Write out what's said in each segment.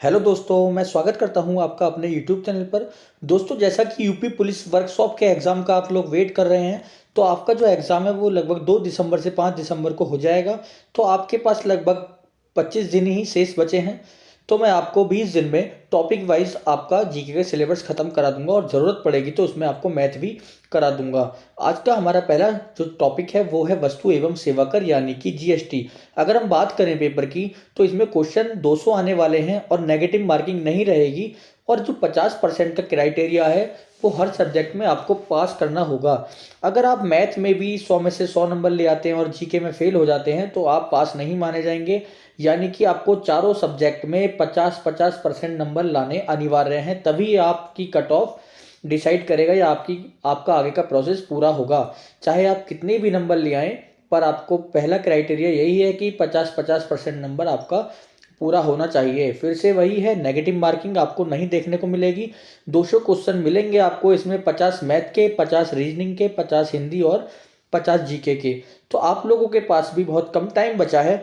Hello दोस्तों, मैं स्वागत करता हूं आपका अपने यूट्यूब चैनल पर। दोस्तों, जैसा कि यूपी पुलिस वर्कशॉप के एग्ज़ाम का आप लोग वेट कर रहे हैं, तो आपका जो एग्ज़ाम है वो लगभग 2 दिसंबर से 5 दिसंबर को हो जाएगा। तो आपके पास लगभग 25 दिन ही शेष बचे हैं। तो मैं आपको 20 दिन में टॉपिक वाइज आपका जीके का सिलेबस ख़त्म करा दूंगा और ज़रूरत पड़ेगी तो उसमें आपको मैथ भी करा दूंगा। आज का हमारा पहला जो टॉपिक है वो है वस्तु एवं सेवा कर यानी कि जीएसटी। अगर हम बात करें पेपर की, तो इसमें क्वेश्चन 200 आने वाले हैं और नेगेटिव मार्किंग नहीं रहेगी। और जो 50% का क्राइटेरिया है वो हर सब्जेक्ट में आपको पास करना होगा। अगर आप मैथ में भी 100 में से 100 नंबर ले आते हैं और जीके में फेल हो जाते हैं तो आप पास नहीं माने जाएंगे। यानी कि आपको चारों सब्जेक्ट में 50-50% नंबर लाने अनिवार्य हैं, तभी आपकी कट ऑफ डिसाइड करेगा या आपका आगे का प्रोसेस पूरा होगा। चाहे आप कितने भी नंबर ले आएँ, पर आपको पहला क्राइटेरिया यही है कि 50-50% नंबर आपका पूरा होना चाहिए। फिर से वही है, नेगेटिव मार्किंग आपको नहीं देखने को मिलेगी। 200 क्वेश्चन मिलेंगे आपको, इसमें 50 मैथ के, 50 रीजनिंग के, 50 हिंदी और 50 जीके के। तो आप लोगों के पास भी बहुत कम टाइम बचा है।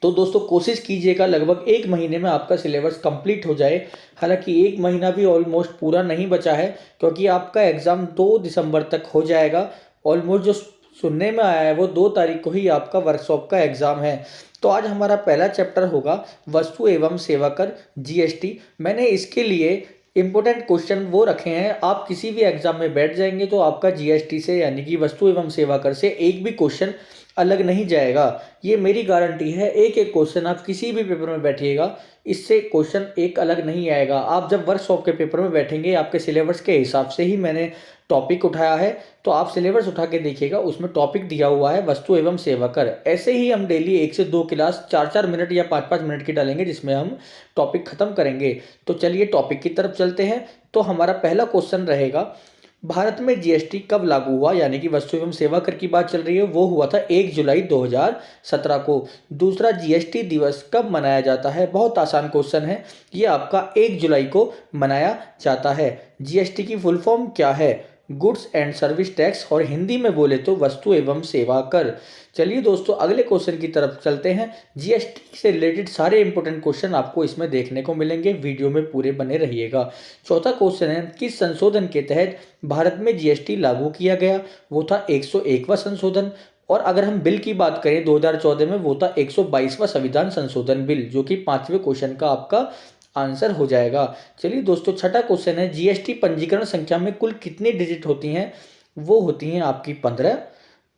तो दोस्तों, कोशिश कीजिएगा लगभग 1 महीने में आपका सिलेबस कंप्लीट हो जाए। हालांकि 1 महीना भी ऑलमोस्ट पूरा नहीं बचा है, क्योंकि आपका एग्ज़ाम 2 दिसंबर तक हो जाएगा। ऑलमोस्ट जो सुनने में आया है वो 2 तारीख को ही आपका वर्कशॉप का एग्ज़ाम है। तो आज हमारा पहला चैप्टर होगा वस्तु एवं सेवा कर जीएसटी। मैंने इसके लिए इंपॉर्टेंट क्वेश्चन वो रखे हैं, आप किसी भी एग्जाम में बैठ जाएंगे तो आपका जीएसटी से यानी कि वस्तु एवं सेवा कर से एक भी क्वेश्चन अलग नहीं जाएगा। ये मेरी गारंटी है। एक एक क्वेश्चन आप किसी भी पेपर में बैठिएगा, इससे क्वेश्चन एक अलग नहीं आएगा। आप जब वर्कशॉप के पेपर में बैठेंगे, आपके सिलेबस के हिसाब से ही मैंने टॉपिक उठाया है, तो आप सिलेबस उठा के देखिएगा, उसमें टॉपिक दिया हुआ है वस्तु एवं सेवा कर। ऐसे ही हम डेली 1 से 2 क्लास 4-4 मिनट या 5-5 मिनट की डालेंगे, जिसमें हम टॉपिक खत्म करेंगे। तो चलिए टॉपिक की तरफ चलते हैं। तो हमारा पहला क्वेश्चन रहेगा, भारत में जीएसटी कब लागू हुआ? यानी कि वस्तु एवं सेवा कर की बात चल रही है, वो हुआ था 1 जुलाई 2017 को। दूसरा, जीएसटी दिवस कब मनाया जाता है? बहुत आसान क्वेश्चन है, ये आपका 1 जुलाई को मनाया जाता है। जीएसटी की फुल फॉर्म क्या है? गुड्स एंड सर्विस टैक्स, और हिंदी में बोले तो वस्तु एवं सेवा कर। चलिए दोस्तों, अगले क्वेश्चन की तरफ चलते हैं। जीएसटी से रिलेटेड सारे इंपॉर्टेंट क्वेश्चन आपको इसमें देखने को मिलेंगे, वीडियो में पूरे बने रहिएगा। चौथा क्वेश्चन है, किस संशोधन के तहत भारत में जीएसटी लागू किया गया? वो था 101वां संशोधन। और अगर हम बिल की बात करें 2014 में, वो था 122वां संविधान संशोधन बिल, जो कि 5वें क्वेश्चन का आपका आंसर हो जाएगा। चलिए दोस्तों, छठा क्वेश्चन है, जीएसटी पंजीकरण संख्या में कुल कितनी डिजिट होती हैं? वो होती हैं आपकी 15।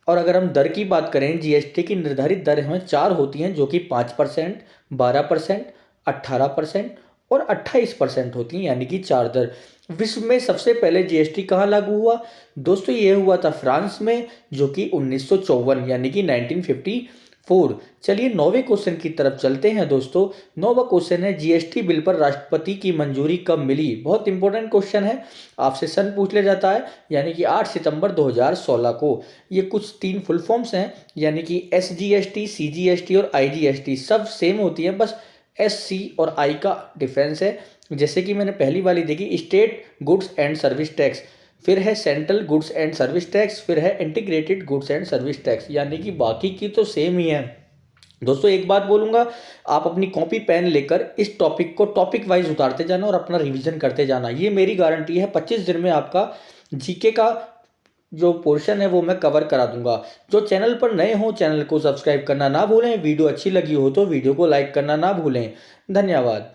और अगर हम दर की बात करें, जीएसटी की निर्धारित दर हमें 4 होती हैं, जो कि 5%, 12%, 18% और 28% होती हैं, यानी कि 4 दर। विश्व में सबसे पहले जीएसटी कहाँ लागू हुआ? दोस्तों, ये हुआ था फ्रांस में, जो कि 1954 यानी कि 1954। चलिए 9वें क्वेश्चन की तरफ चलते हैं दोस्तों। 9वां क्वेश्चन है, जीएसटी बिल पर राष्ट्रपति की मंजूरी कब मिली? बहुत इंपॉर्टेंट क्वेश्चन है, आपसे सन पूछ लिया जाता है, यानी कि 8 सितंबर 2016 को। ये कुछ 3 फुल फॉर्म्स हैं, यानी कि एसजीएसटी, सीजीएसटी और आईजीएसटी सब सेम होती हैं, बस एस सी और आई का डिफरेंस है। जैसे कि मैंने पहली वाली देखी, state goods and service tax, फिर है central goods and service tax, फिर है integrated goods and service tax, यानी कि बाकी की तो सेम ही है। दोस्तों, एक बात बोलूँगा, आप अपनी कॉपी पेन लेकर इस टॉपिक को टॉपिक वाइज उतारते जाना और अपना रिवीजन करते जाना, ये मेरी गारंटी है। 25 दिन में आपका जीके का जो पोर्शन है वो मैं कवर करा दूंगा। जो चैनल पर नए हो, चैनल को सब्सक्राइब करना ना भूलें। वीडियो अच्छी लगी हो तो वीडियो को लाइक करना ना भूलें। धन्यवाद।